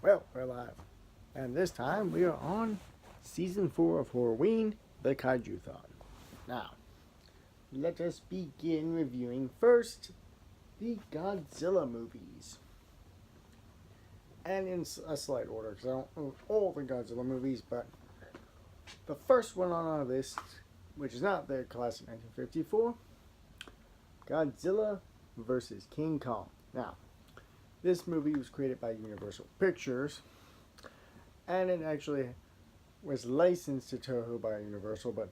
Well, we're live. And this time we are on Season 4 of Horroween, the Kaijuthon. Now, let us begin reviewing first the Godzilla movies. And in a slight order, because I don't know all the Godzilla movies, but the first one on our list, which is not the classic 1954, Godzilla vs. King Kong. Now, this movie was created by Universal Pictures, and it actually was licensed to Toho by Universal, but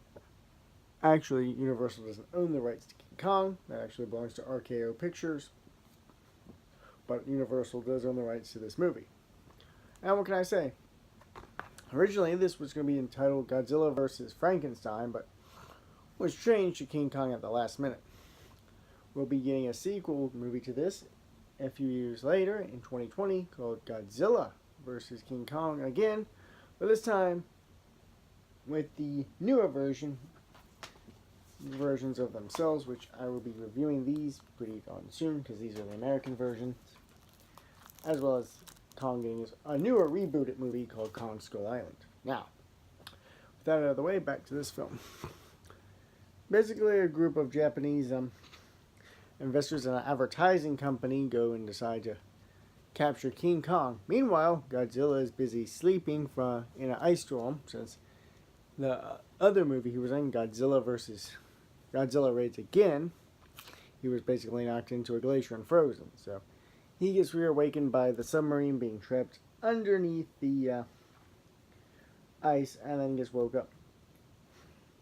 actually Universal doesn't own the rights to King Kong. That actually belongs to RKO Pictures, but Universal does own the rights to this movie. And what can I say? Originally, this was going to be entitled Godzilla vs. Frankenstein, but was changed to King Kong at the last minute. We'll be getting a sequel movie to this a few years later in 2020 called Godzilla vs. King Kong again, but this time with the newer versions of themselves, which I will be reviewing these pretty darn soon because these are the American versions, as well as Kong getting a newer rebooted movie called Kong Skull Island. Now, with that out of the way, back to this film. Basically, a group of Japanese investors in an advertising company go and decide to capture King Kong. Meanwhile, Godzilla is busy sleeping in an ice storm, since the other movie he was in, Godzilla Raids Again, he was basically knocked into a glacier and frozen. So he gets reawakened by the submarine being trapped underneath the ice, and then gets woke up.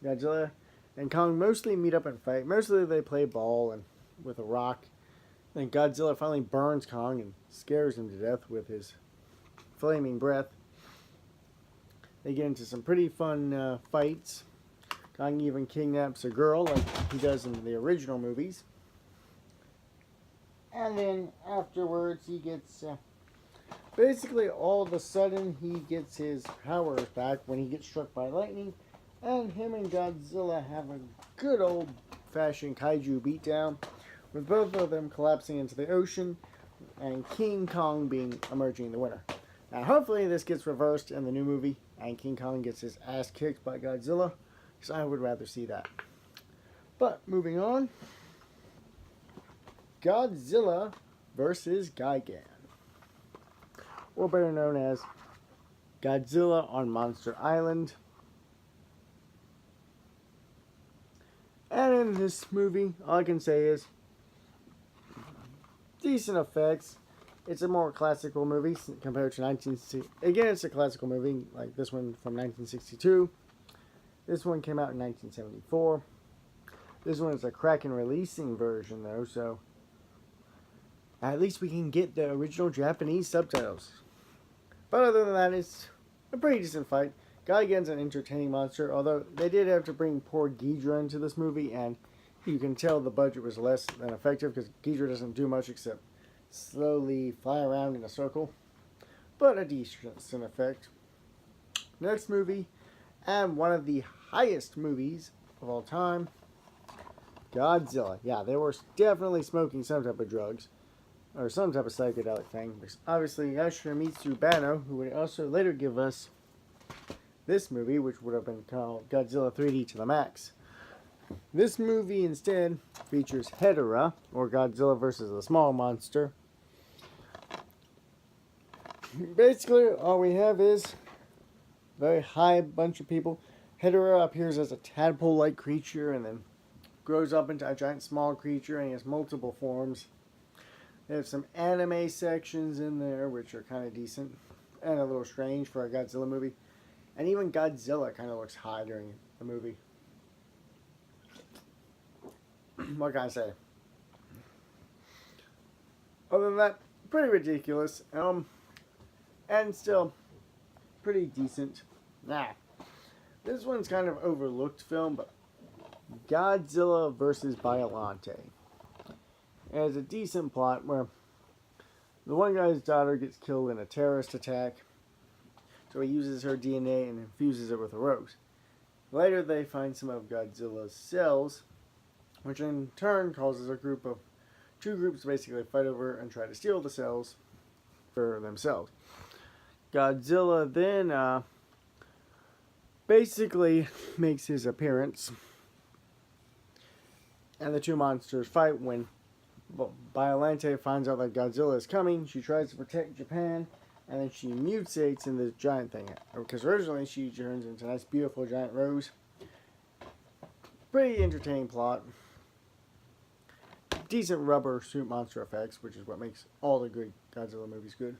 Godzilla and Kong mostly meet up and fight. Mostly they play ball and with a rock. Then Godzilla finally burns Kong and scares him to death with his flaming breath. They get into some pretty fun fights. Kong even kidnaps a girl like he does in the original movies. And then afterwards he gets... basically all of a sudden he gets his powers back when he gets struck by lightning. And him and Godzilla have a good old-fashioned kaiju beatdown, with both of them collapsing into the ocean, and King Kong emerging the winner. Now, hopefully this gets reversed in the new movie, and King Kong gets his ass kicked by Godzilla, because I would rather see that. But, moving on, Godzilla vs. Gigan, or better known as Godzilla on Monster Island. And in this movie, all I can say is decent effects. It's a more classical movie compared to 1960. Again, it's a classical movie, like this one from 1962. This one came out in 1974. This one is a Kraken releasing version, though, so at least we can get the original Japanese subtitles. But other than that, it's a pretty decent fight. Gigan's an entertaining monster, although they did have to bring poor Ghidra into this movie, and you can tell the budget was less than effective because Ghidra doesn't do much except slowly fly around in a circle. But a decent effect. Next movie, and one of the highest movies of all time, Godzilla. Yeah, they were definitely smoking some type of drugs, or some type of psychedelic thing. Because obviously, Yoshimitsu Banno, who would also later give us this movie, which would have been called Godzilla 3D to the Max. This movie instead features Hedorah, or Godzilla versus the Small Monster. Basically, all we have is a very high bunch of people. Hedorah appears as a tadpole-like creature and then grows up into a giant small creature, and he has multiple forms. There's some anime sections in there, which are kind of decent and a little strange for a Godzilla movie. And even Godzilla kind of looks high during the movie. What can I say? Other than that, pretty ridiculous. And still pretty decent. Nah, this one's kind of overlooked film, but Godzilla vs. Biollante. It has a decent plot where the one guy's daughter gets killed in a terrorist attack, so he uses her DNA and infuses it with a rose. Later, they find some of Godzilla's cells, which in turn causes two groups to basically fight over and try to steal the cells for themselves. Godzilla then basically makes his appearance, and the two monsters fight. When Biollante finds out that Godzilla is coming, she tries to protect Japan, and then she mutates in this giant thing. Because originally she turns into a nice, beautiful giant rose. Pretty entertaining plot. Decent rubber suit monster effects, which is what makes all the good Godzilla movies good.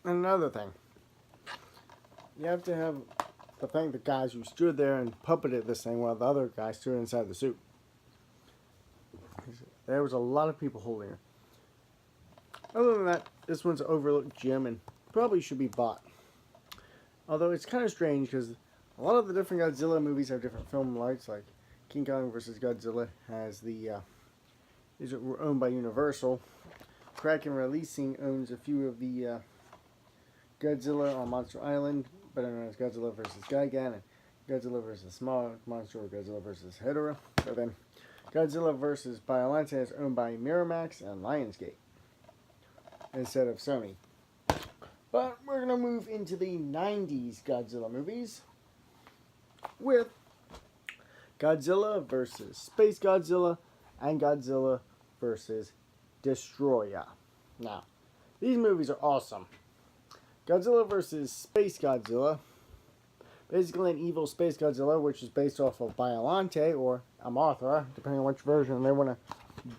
And another thing, you have to have to thank the guys who stood there and puppeted this thing while the other guy stood inside the suit. There was a lot of people holding it. Other than that, this one's an overlooked gem and probably should be bought. Although it's kind of strange because a lot of the different Godzilla movies have different film rights. Like King Kong vs. Godzilla has these are owned by Universal. Kraken Releasing owns a few of the Godzilla on Monster Island, better known as Godzilla vs. Gigan, and Godzilla vs. Small Monster, or Godzilla vs. Hedorah. So then, Godzilla vs. Biollante is owned by Miramax and Lionsgate instead of Sony. But we're going to move into the 90s Godzilla movies with Godzilla vs. Space Godzilla and Godzilla vs. Destroyer. Now, these movies are awesome. Godzilla vs. Space Godzilla, basically an evil Space Godzilla, which is based off of Biollante or Mothra, depending on which version they want to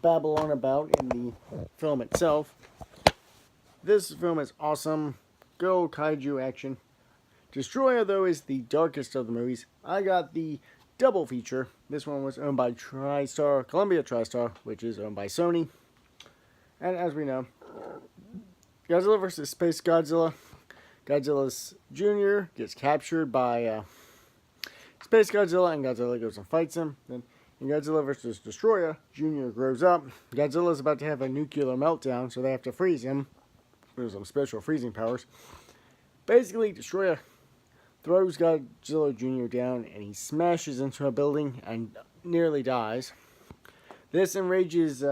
babble on about in the film itself. This film is awesome. Good old kaiju action. Destroyer, though, is the darkest of the movies. I got the double feature. This one was owned by TriStar, Columbia TriStar, which is owned by Sony. And as we know, Godzilla vs. Space Godzilla. Godzilla Jr. gets captured by Space Godzilla, and Godzilla goes and fights him. Then in Godzilla vs. Destroyer, Jr. grows up. Godzilla's about to have a nuclear meltdown, so they have to freeze him. There's some special freezing powers. Basically, Destroyer throws Godzilla Jr. down, and he smashes into a building and nearly dies. This enrages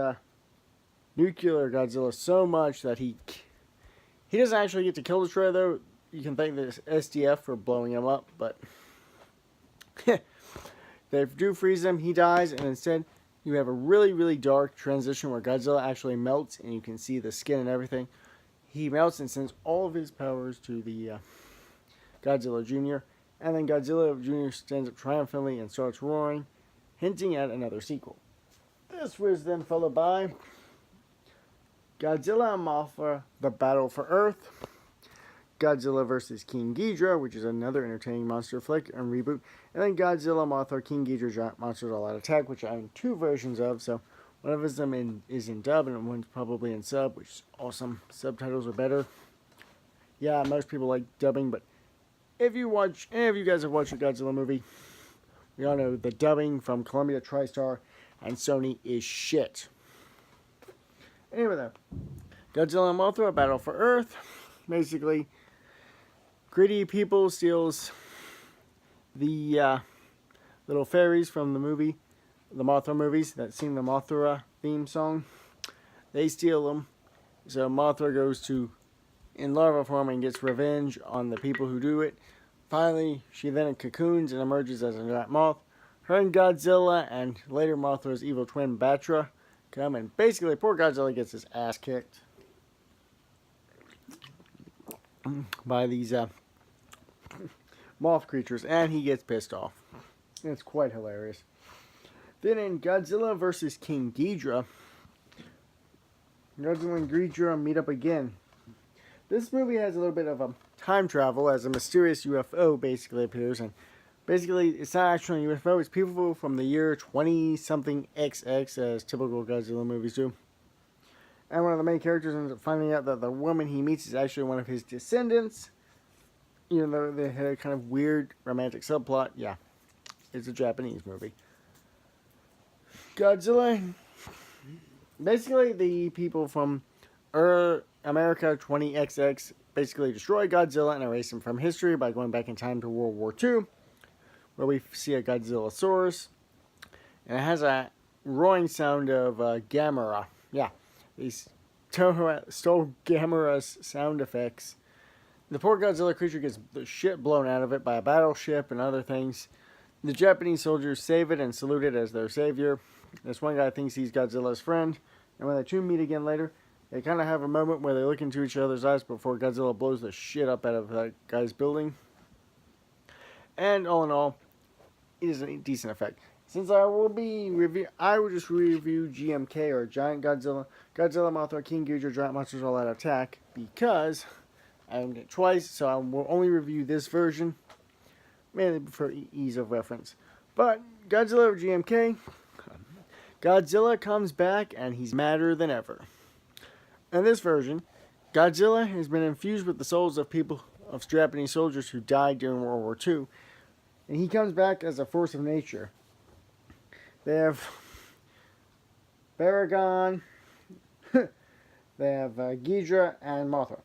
nuclear Godzilla so much that he doesn't actually get to kill Destroyer, though. You can thank the SDF for blowing him up, but they do freeze him. He dies, and instead you have a really, really dark transition where Godzilla actually melts, and you can see the skin and everything. He melts and sends all of his powers to the Godzilla Jr., and then Godzilla Jr. stands up triumphantly and starts roaring, hinting at another sequel. This was then followed by Godzilla and Mothra, The Battle for Earth, Godzilla vs. King Ghidorah, which is another entertaining monster flick and reboot, and then Godzilla, Mothra, King Ghidorah, Giant Monsters All Out Attack, which I own two versions of, so one of them is in dub and one's probably in sub, which is awesome. Subtitles are better. Yeah, most people like dubbing, but if you watch, any of you guys have watched a Godzilla movie, we all know the dubbing from Columbia TriStar and Sony is shit. Anyway, though, Godzilla and Mothra, Battle for Earth. Basically, greedy people steals the little fairies from the movie, the Mothra movies that sing the Mothra theme song. They steal them, so Mothra goes to in larva form and gets revenge on the people who do it. Finally, she then cocoons and emerges as a giant moth. Her and Godzilla and later Mothra's evil twin Batra come, and basically poor Godzilla gets his ass kicked by these moth creatures, and he gets pissed off. It's quite hilarious. Then in Godzilla vs. King Ghidorah, Godzilla and Ghidorah meet up again. This movie has a little bit of a time travel as a mysterious UFO basically appears, and basically it's not actually a UFO, it's people from the year 20-something XX, as typical Godzilla movies do. And one of the main characters ends up finding out that the woman he meets is actually one of his descendants. Even though they had a kind of weird romantic subplot. Yeah, it's a Japanese movie. Godzilla. Basically, the people from America 20XX basically destroy Godzilla and erase him from history by going back in time to World War II, where we see a Godzillasaurus. And it has a roaring sound of Gamera. Yeah. These Toho stole Gamera's sound effects. The poor Godzilla creature gets the shit blown out of it by a battleship and other things. The Japanese soldiers save it and salute it as their savior. This one guy thinks he's Godzilla's friend, and when the two meet again later, they kind of have a moment where they look into each other's eyes before Godzilla blows the shit up out of that guy's building. And all in all, it is a decent effect. Since I will just review GMK, or Giant Godzilla, Godzilla, Mothra, King Ghidorah, Giant Monsters All Out Attack, because I owned it twice, so I will only review this version, mainly for ease of reference. But Godzilla or GMK, Godzilla comes back and he's madder than ever. In this version, Godzilla has been infused with the souls of Japanese soldiers who died during World War II, and he comes back as a force of nature. They have Baragon, they have Ghidorah, and Mothra.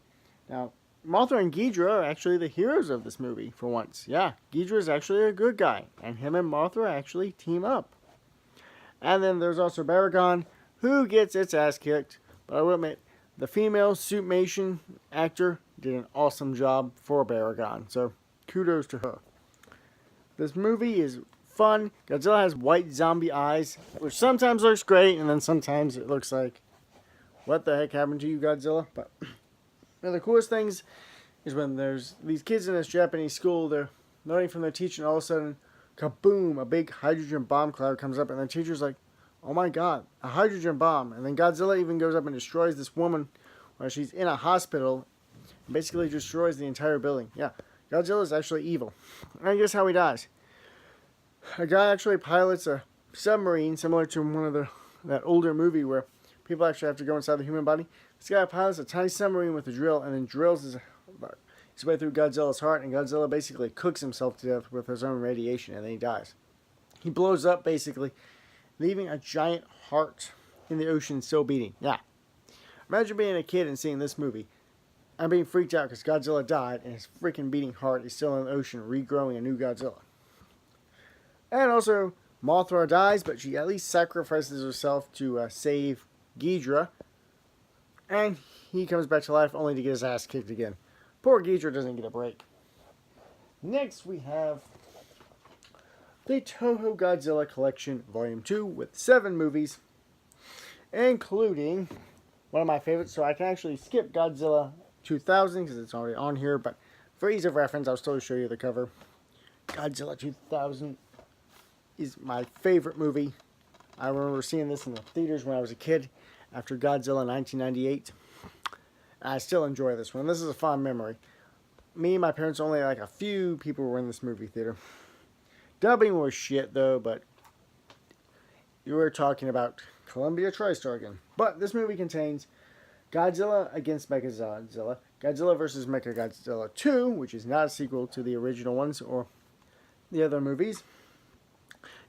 Now, Mothra and Ghidorah are actually the heroes of this movie, for once. Yeah, Ghidorah is actually a good guy, and him and Mothra actually team up. And then there's also Baragon, who gets its ass kicked, but I will admit, the female Suitmation actor did an awesome job for Baragon, so kudos to her. This movie is fun. Godzilla has white zombie eyes, which sometimes looks great, and then sometimes it looks like, what the heck happened to you, Godzilla? But one of the coolest things is when there's these kids in this Japanese school, they're learning from their teacher, and all of a sudden, kaboom, a big hydrogen bomb cloud comes up, and the teacher's like, oh my god, a hydrogen bomb. And then Godzilla even goes up and destroys this woman while she's in a hospital, and basically destroys the entire building. Yeah, Godzilla is actually evil. And guess how he dies? A guy actually pilots a submarine, similar to one of that older movie where people actually have to go inside the human body. This guy pilots a tiny submarine with a drill, and then drills his way through Godzilla's heart, and Godzilla basically cooks himself to death with his own radiation, and then he dies. He blows up, basically, leaving a giant heart in the ocean still beating. Yeah. Imagine being a kid and seeing this movie. I'm being freaked out because Godzilla died, and his freaking beating heart is still in the ocean, regrowing a new Godzilla. And also, Mothra dies, but she at least sacrifices herself to save Ghidorah. And he comes back to life only to get his ass kicked again. Poor Ghidorah doesn't get a break. Next we have the Toho Godzilla Collection Volume 2 with 7 movies, including one of my favorites, so I can actually skip Godzilla 2000 because it's already on here, but for ease of reference, I'll still show you the cover. Godzilla 2000 is my favorite movie. I remember seeing this in the theaters when I was a kid after Godzilla 1998. I still enjoy this one. This is a fond memory. Me and my parents, only like a few people were in this movie theater. Dubbing was shit though, but you were talking about Columbia TriStar again. But this movie contains Godzilla against Mechagodzilla, Godzilla vs. Mechagodzilla 2, which is not a sequel to the original ones or the other movies,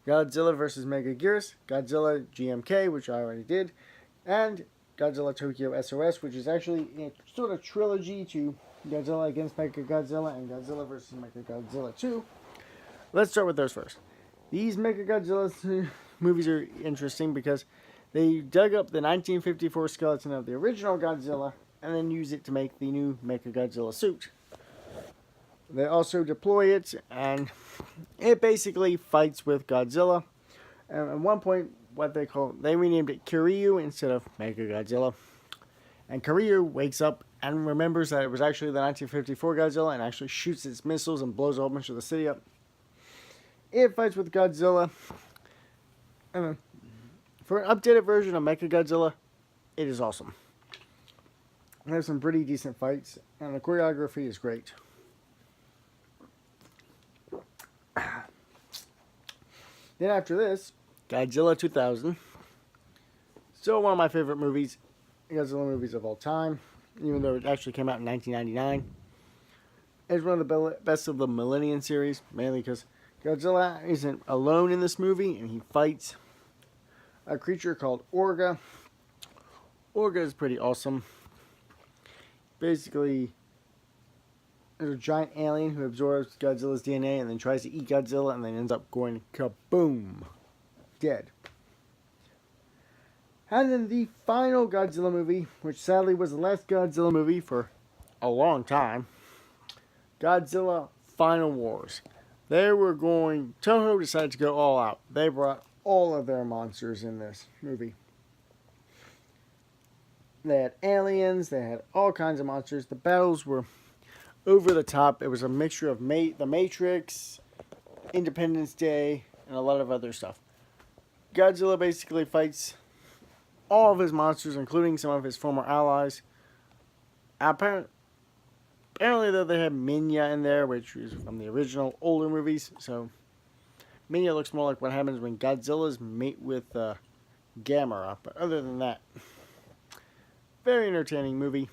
Godzilla vs. Megaguirus, Godzilla GMK, which I already did, and Godzilla Tokyo SOS, which is actually a sort of trilogy to Godzilla against Mechagodzilla and Godzilla vs. Mechagodzilla 2. Let's start with those first. These Mechagodzilla movies are interesting because they dug up the 1954 skeleton of the original Godzilla and then use it to make the new Mechagodzilla suit. They also deploy it, and it basically fights with Godzilla. And at one point, they renamed it Kiryu instead of Mechagodzilla. And Kiryu wakes up and remembers that it was actually the 1954 Godzilla and actually shoots its missiles and blows a whole bunch of the city up. It fights with Godzilla. And for an updated version of Mechagodzilla, it is awesome. There's some pretty decent fights, and the choreography is great. Then after this, Godzilla 2000. Still one of my favorite movies, Godzilla movies of all time, even though it actually came out in 1999. It's one of the best of the Millennium series, mainly because Godzilla isn't alone in this movie, and he fights a creature called Orga. Orga is pretty awesome. Basically, there's a giant alien who absorbs Godzilla's DNA and then tries to eat Godzilla and then ends up going kaboom. Dead. And then the final Godzilla movie, which sadly was the last Godzilla movie for a long time, Godzilla Final Wars. Toho decided to go all out. They brought all of their monsters in this movie. They had aliens, they had all kinds of monsters. The battles were over the top. It was a mixture of The Matrix, Independence Day, and a lot of other stuff. Godzilla basically fights all of his monsters, including some of his former allies. Apparently, though, they had Minya in there, which is from the original older movies. So, Minya looks more like what happens when Godzilla's mate with Gamera. But other than that, very entertaining movie.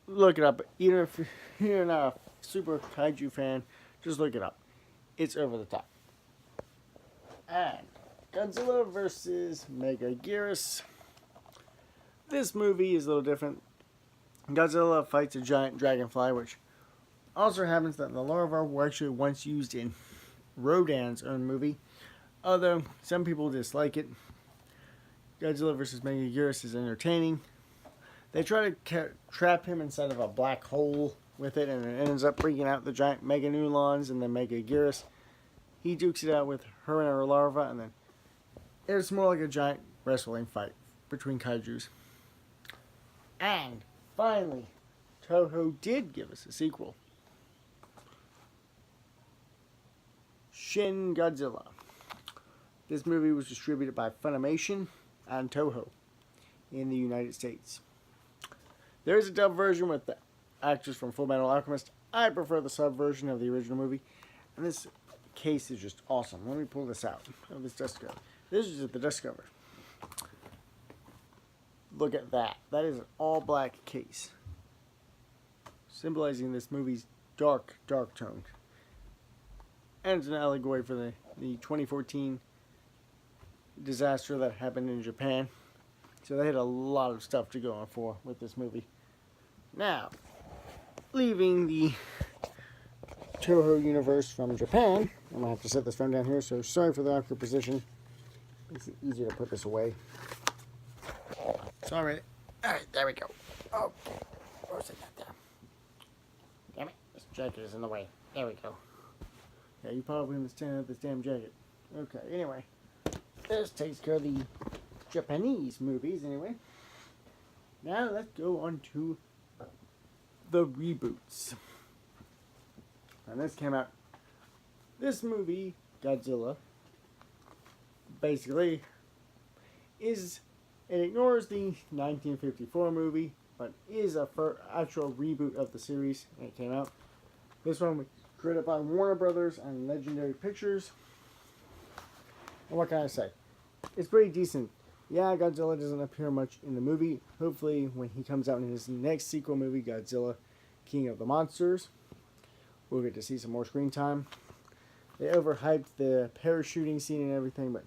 Look it up. Even if you're not a super kaiju fan, just look it up. It's over the top. And Godzilla vs. Megaguirus. This movie is a little different. Godzilla fights a giant dragonfly, which also happens that the larvae were actually once used in Rodan's own movie, although some people dislike it. Godzilla vs. Megaguirus is entertaining. They try to trap him inside of a black hole with it, and it ends up bringing out the giant Meganulons and the Megaguirus. He dukes it out with her and her larva, and then it's more like a giant wrestling fight between kaijus. And finally, Toho did give us a sequel. Shin Godzilla. This movie was distributed by Funimation and Toho in the United States. There is a dub version with the actors from Fullmetal Alchemist. I prefer the sub version of the original movie. And this case is just awesome. Let me pull this out of this disc cover. This is the disc cover. Look at that. That is an all-black case, symbolizing this movie's dark tone. And it's an allegory for the 2014 disaster that happened in Japan. So they had a lot of stuff to go on for with this movie. Now, leaving the Toho universe from Japan, I'm going to have to set this phone down here, so sorry for the awkward position. It's easier to put this away. Sorry. Alright, there we go. Okay. Where's it at there? Damn it. This jacket is in the way. There we go. Yeah, you probably understand this damn jacket. Okay, anyway. This takes care of the Japanese movies, anyway. Now let's go on to the reboots. And this came out. This movie, Godzilla, basically it ignores the 1954 movie, but is a actual reboot of the series when it came out. This one was created by Warner Brothers and Legendary Pictures. And what can I say? It's pretty decent. Yeah, Godzilla doesn't appear much in the movie. Hopefully, when he comes out in his next sequel movie, Godzilla, King of the Monsters, we'll get to see some more screen time. They overhyped the parachuting scene and everything, but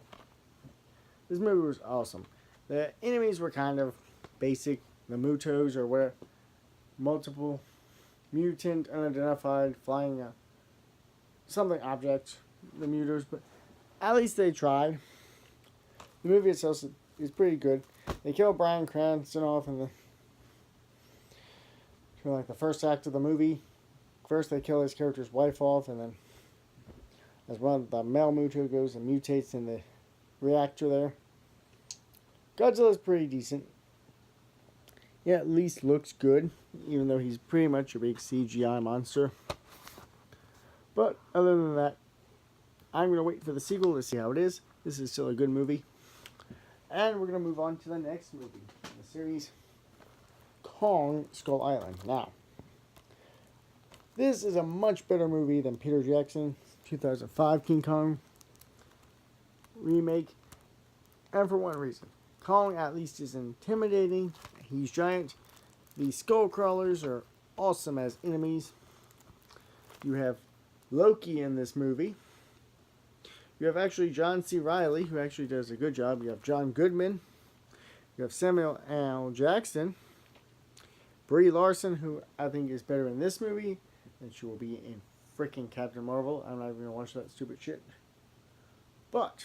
this movie was awesome. The enemies were kind of basic. The Mutos were multiple mutant, unidentified, flying something objects, the Mutos, but at least they tried. The movie itself is pretty good. They kill Bryan Cranston off in the first act of the movie. First they kill his character's wife off, and then as one of the male Muto goes and mutates in the reactor there. Godzilla's pretty decent. Yeah, at least looks good, even though he's pretty much a big CGI monster. But other than that, I'm going to wait for the sequel to see how it is. This is still a good movie. And we're going to move on to the next movie in the series, Kong Skull Island. Now, this is a much better movie than Peter Jackson's 2005 King Kong remake. And for one reason. Kong at least is intimidating. He's giant. The skull crawlers are awesome as enemies. You have Loki in this movie. You have actually John C. Reilly, who actually does a good job. You have John Goodman. You have Samuel L. Jackson. Brie Larson, who I think is better in this movie than she will be in freaking Captain Marvel. I'm not even going to watch that stupid shit. But,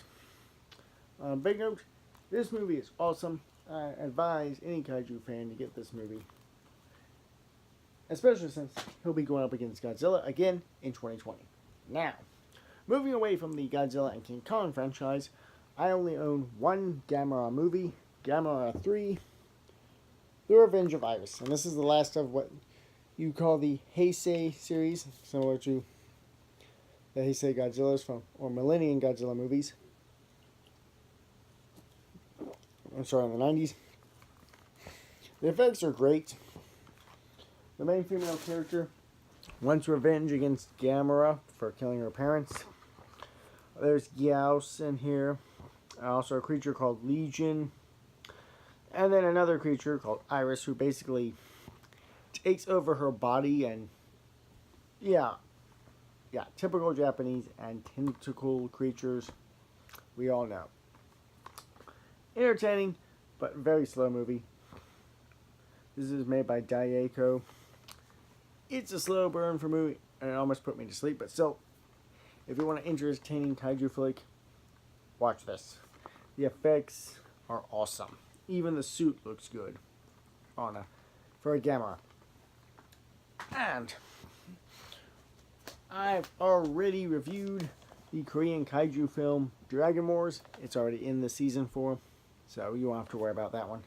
on a big note, This movie is awesome. I advise any kaiju fan to get this movie. Especially since he'll be going up against Godzilla again in 2020. Now, moving away from the Godzilla and King Kong franchise, I only own one Gamera movie, Gamera 3, The Revenge of Iris. And this is the last of what you call the Heisei series, similar to the Heisei Godzillas or Millennium Godzilla movies. I'm sorry, in the 90s. The effects are great. The main female character wants revenge against Gamera for killing her parents. There's Gyaos in here. Also a creature called Legion. And then another creature called Iris, who basically takes over her body and... Yeah, typical Japanese and tentacle creatures. We all know. Entertaining, but very slow movie. This is made by Daiko. It's a slow burn for movie, and it almost put me to sleep, but still, if you want an entertaining kaiju flick, watch this. The effects are awesome. Even the suit looks good for a Gamera. And I've already reviewed the Korean kaiju film Dragon Wars. It's already in the season 4, so you won't have to worry about that one.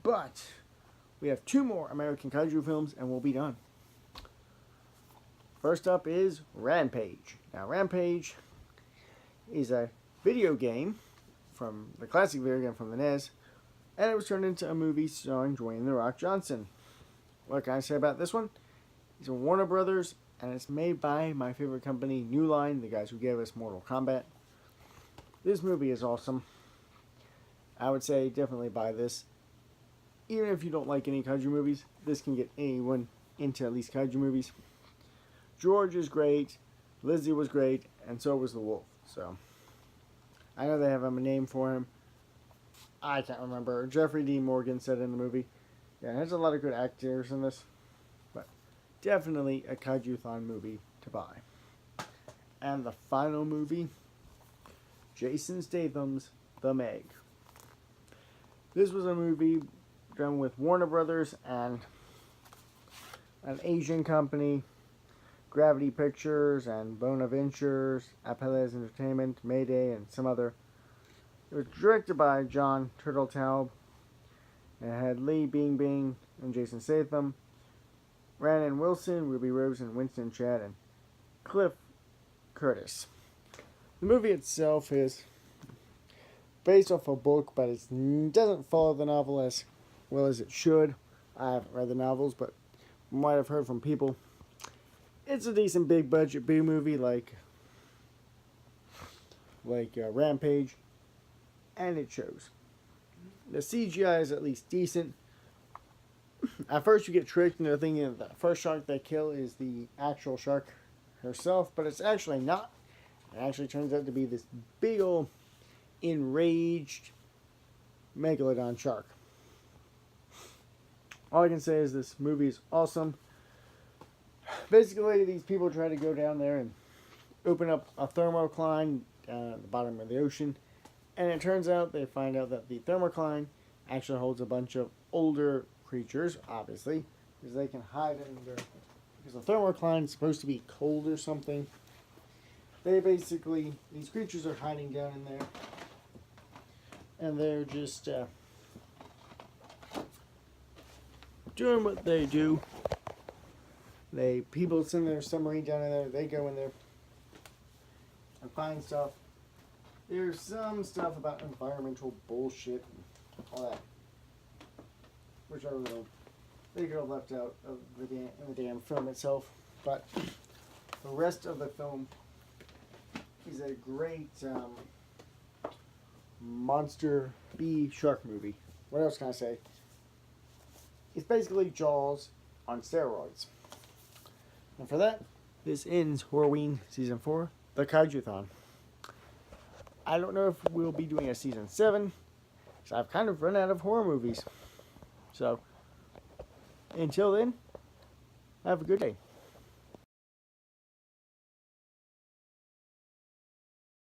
But we have 2 more American kaiju films and we'll be done. First up is Rampage. Now, Rampage is a video game from the classic video game from the NES, and it was turned into a movie starring Dwayne "The Rock" Johnson. What can I say about this one? It's a Warner Brothers, and it's made by my favorite company, New Line, the guys who gave us Mortal Kombat. This movie is awesome. I would say definitely buy this. Even if you don't like any kaiju movies, this can get anyone into at least kaiju movies. George is great, Lizzie was great, and so was the wolf. So, I know they have a name for him. I can't remember. Jeffrey D. Morgan said in the movie. Yeah, there's a lot of good actors in this. But definitely a Kaijuthon movie to buy. And the final movie, Jason Statham's The Meg. This was a movie done with Warner Brothers and an Asian company, Gravity Pictures and Bonaventures, Apelles Entertainment, Mayday, and some other. It was directed by John Turteltaub. It had Lee Bingbing and Jason Statham, Rhiannon Wilson, Ruby Rose, and Winston Chad, and Cliff Curtis. The movie itself is based off a book, but it doesn't follow the novel as well as it should. I haven't read the novels, but from what I've heard from people, it's a decent big budget B movie like Rampage, and it shows. The CGI is at least decent. At first you get tricked into thinking that the first shark they kill is the actual shark herself, but it's actually not. It actually turns out to be this big old enraged megalodon shark. All I can say is this movie is awesome. Basically, these people try to go down there and open up a thermocline at the bottom of the ocean. And it turns out they find out that the thermocline actually holds a bunch of older creatures, obviously, because they can hide under. Because the thermocline is supposed to be cold or something. These creatures are hiding down in there. And they're just doing what they do. People send their submarine down in there, they go in there and find stuff. There's some stuff about environmental bullshit and all that, which I don't know. They could have left out of in the damn film itself. But the rest of the film is a great monster B shark movie. What else can I say? It's basically Jaws on steroids. And for that, this ends Horroween Season 4, the Kaijuthon. I don't know if we'll be doing a Season 7, because I've kind of run out of horror movies. So, until then, have a good day.